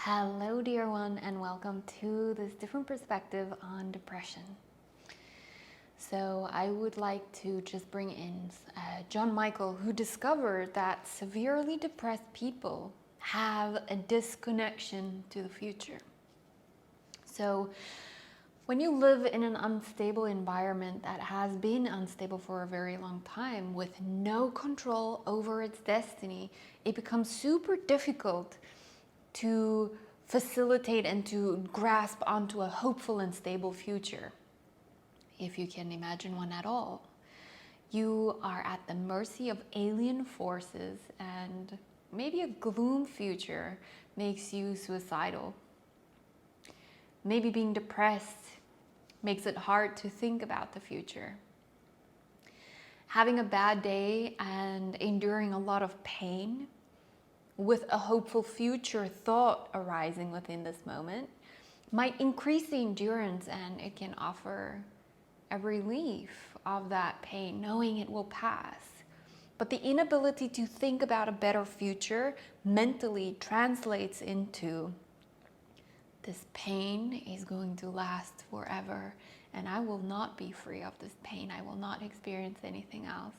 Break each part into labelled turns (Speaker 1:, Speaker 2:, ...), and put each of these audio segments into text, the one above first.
Speaker 1: Hello dear one, and welcome to this different perspective on depression. So I would like to just bring in John Michael, who discovered that severely depressed people have a disconnection to the future. So when you live in an unstable environment that has been unstable for a very long time with no control over its destiny, it becomes super difficult to facilitate and to grasp onto a hopeful and stable future, if you can imagine one at all. You are at the mercy of alien forces, and maybe a gloom future makes you suicidal. Maybe being depressed makes it hard to think about the future. Having a bad day and enduring a lot of pain with a hopeful future thought arising within this moment might increase the endurance, and it can offer a relief of that pain, knowing it will pass. But the inability to think about a better future mentally translates into this pain is going to last forever, and I will not be free of this pain. I will not experience anything else.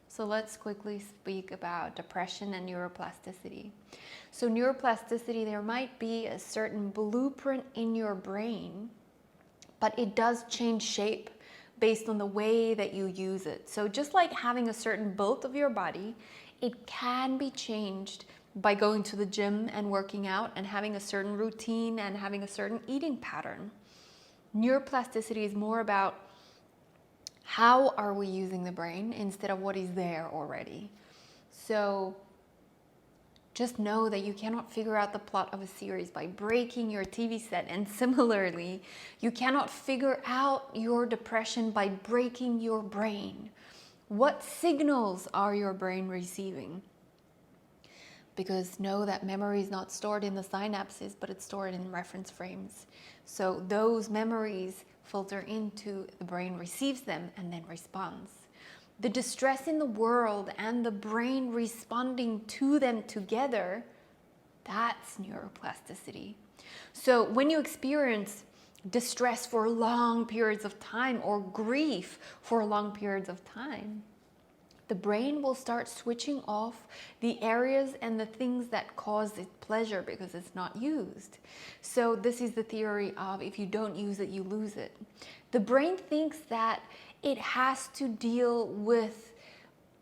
Speaker 1: So let's quickly speak about depression and neuroplasticity. So neuroplasticity, there might be a certain blueprint in your brain, but it does change shape based on the way that you use it. So just like having a certain build of your body, it can be changed by going to the gym and working out and having a certain routine and having a certain eating pattern. Neuroplasticity is more about how are we using the brain instead of what is there already. So just know that you cannot figure out the plot of a series by breaking your TV set, and similarly, you cannot figure out your depression by breaking your brain. What signals are your brain receiving? Because know that memory is not stored in the synapses, but it's stored in reference frames. So those memories filter into the brain, receives them, and then responds. The distress in the world and the brain responding to them together, that's neuroplasticity. So when you experience distress for long periods of time or grief for long periods of time, the brain will start switching off the areas and the things that cause it pleasure because it's not used. So this is the theory of if you don't use it, you lose it. The brain thinks that it has to deal with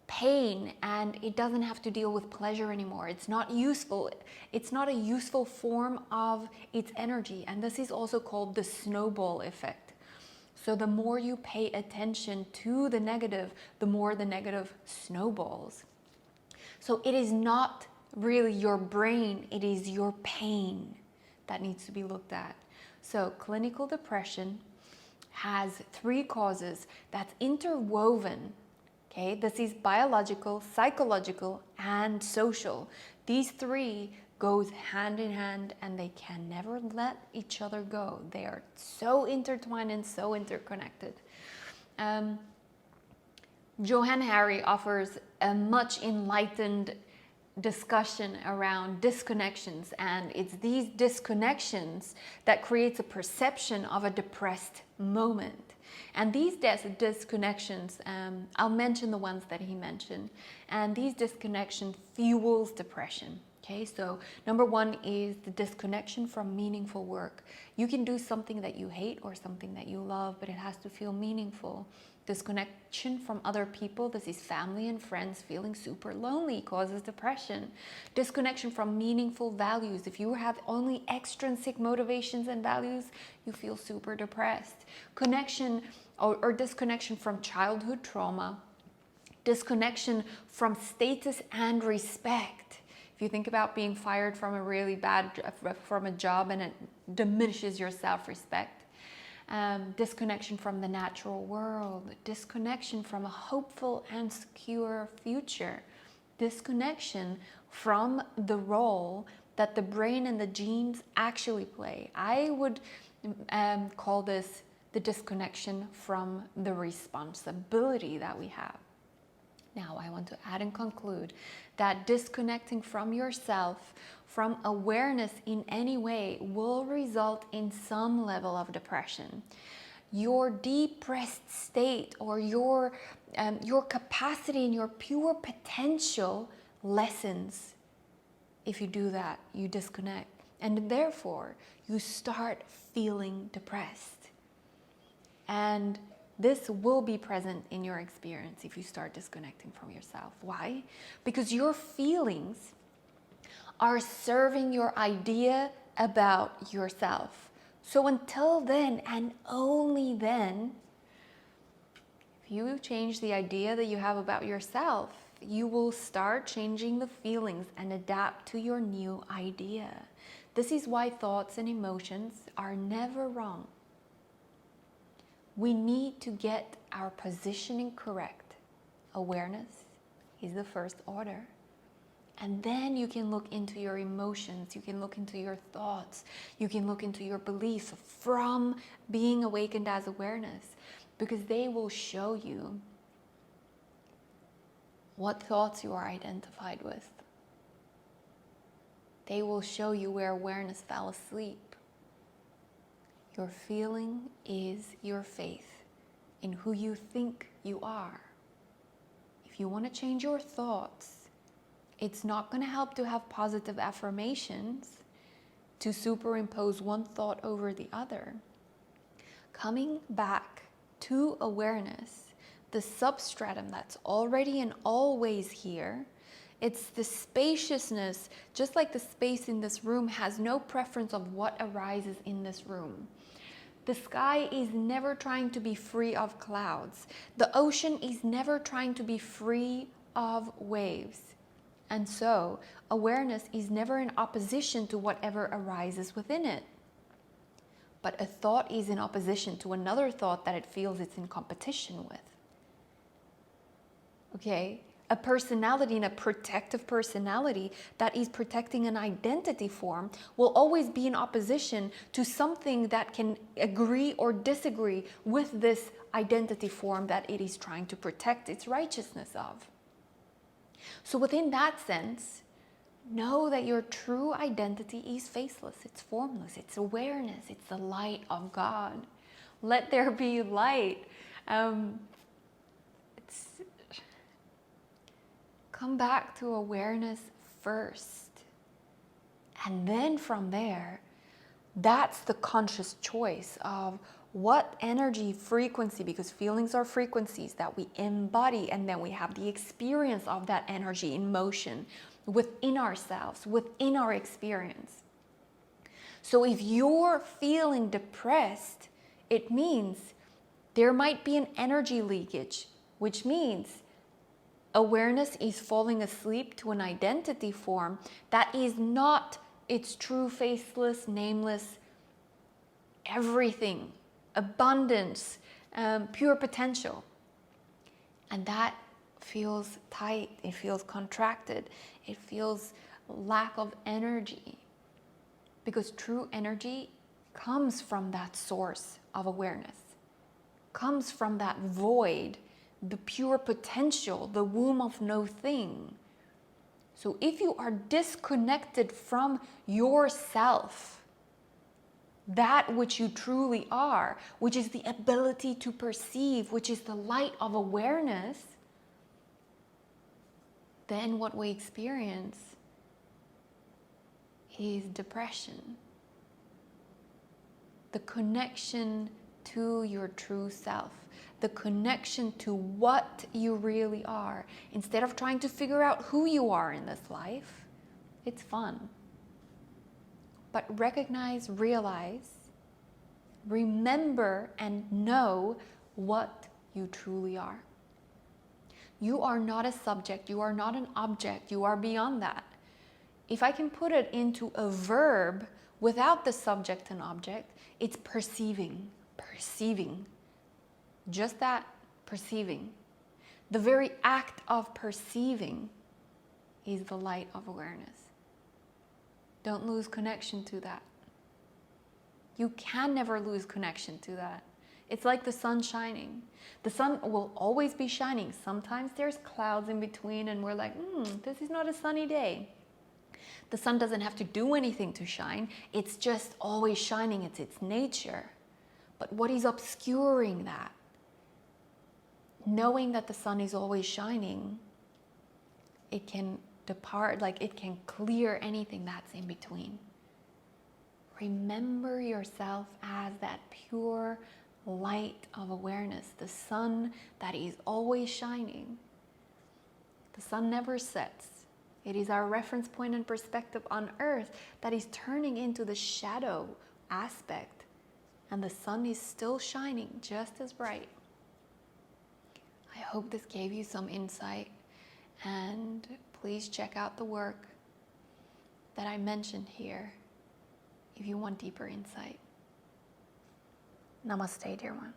Speaker 1: pain and it doesn't have to deal with pleasure anymore. It's not useful. It's not a useful form of its energy. And this is also called the snowball effect. So the more you pay attention to the negative, the more the negative snowballs. So it is not really your brain, it is your pain that needs to be looked at. So clinical depression has 3 causes that's interwoven. Okay, this is biological, psychological, and social. These 3 goes hand in hand, and they can never let each other go. They are so intertwined and so interconnected. Johann Hari offers a much enlightened discussion around disconnections, and it's these disconnections that creates a perception of a depressed moment. And these disconnections, I'll mention the ones that he mentioned, and these disconnection fuels depression. Okay, so number 1 is the disconnection from meaningful work. You can do something that you hate or something that you love, but it has to feel meaningful. Disconnection from other people, this is family and friends, feeling super lonely causes depression. Disconnection from meaningful values. If you have only extrinsic motivations and values, you feel super depressed. Connection or disconnection from childhood trauma. Disconnection from status and respect. If you think about being fired from a job and it diminishes your self-respect. Disconnection from the natural world, disconnection from a hopeful and secure future, disconnection from the role that the brain and the genes actually play. I would call this the disconnection from the responsibility that we have. Now, I want to add and conclude that disconnecting from yourself, from awareness in any way, will result in some level of depression. Your depressed state, or your capacity and your pure potential lessens if you do that. You disconnect, and therefore you start feeling depressed. And this will be present in your experience if you start disconnecting from yourself. Why? Because your feelings are serving your idea about yourself. So until then, and only then, if you change the idea that you have about yourself, you will start changing the feelings and adapt to your new idea. This is why thoughts and emotions are never wrong. We need to get our positioning correct. Awareness is the first order. And then you can look into your emotions, you can look into your thoughts, you can look into your beliefs from being awakened as awareness, because they will show you what thoughts you are identified with. They will show you where awareness fell asleep. Your feeling is your faith in who you think you are. If you want to change your thoughts, it's not going to help to have positive affirmations to superimpose one thought over the other. Coming back to awareness, the substratum that's already and always here, it's the spaciousness, just like the space in this room has no preference of what arises in this room. The sky is never trying to be free of clouds. The ocean is never trying to be free of waves. And so, awareness is never in opposition to whatever arises within it. But a thought is in opposition to another thought that it feels it's in competition with. Okay? A personality, and a protective personality that is protecting an identity form, will always be in opposition to something that can agree or disagree with this identity form that it is trying to protect its righteousness of. So within that sense, know that your true identity is faceless, it's formless, it's awareness, it's the light of God. Let there be light. Come back to awareness first. And then from there, that's the conscious choice of what energy frequency, because feelings are frequencies that we embody, and then we have the experience of that energy in motion within ourselves, within our experience. So if you're feeling depressed, it means there might be an energy leakage, which means awareness is falling asleep to an identity form that is not its true faceless, nameless, everything, abundance, pure potential. And that feels tight, it feels contracted, it feels lack of energy. Because true energy comes from that source of awareness, comes from that void, the pure potential, the womb of no thing. So if you are disconnected from yourself, that which you truly are, which is the ability to perceive, which is the light of awareness, then what we experience is depression. The connection to your true self, the connection to what you really are. Instead of trying to figure out who you are in this life, it's fun. But recognize, realize, remember, and know what you truly are. You are not a subject, you are not an object, you are beyond that. If I can put it into a verb without the subject and object, it's perceiving, perceiving. Just that, perceiving. The very act of perceiving is the light of awareness. Don't lose connection to that. You can never lose connection to that. It's like the sun shining. The sun will always be shining. Sometimes there's clouds in between and we're like, this is not a sunny day. The sun doesn't have to do anything to shine. It's just always shining. It's its nature. But what is obscuring that? Knowing that the sun is always shining, it can depart, like it can clear anything that's in between. Remember yourself as that pure light of awareness, the sun that is always shining. The sun never sets. It is our reference point and perspective on earth that is turning into the shadow aspect, and the sun is still shining just as bright. I hope this gave you some insight, and please check out the work that I mentioned here if you want deeper insight. Namaste, dear one.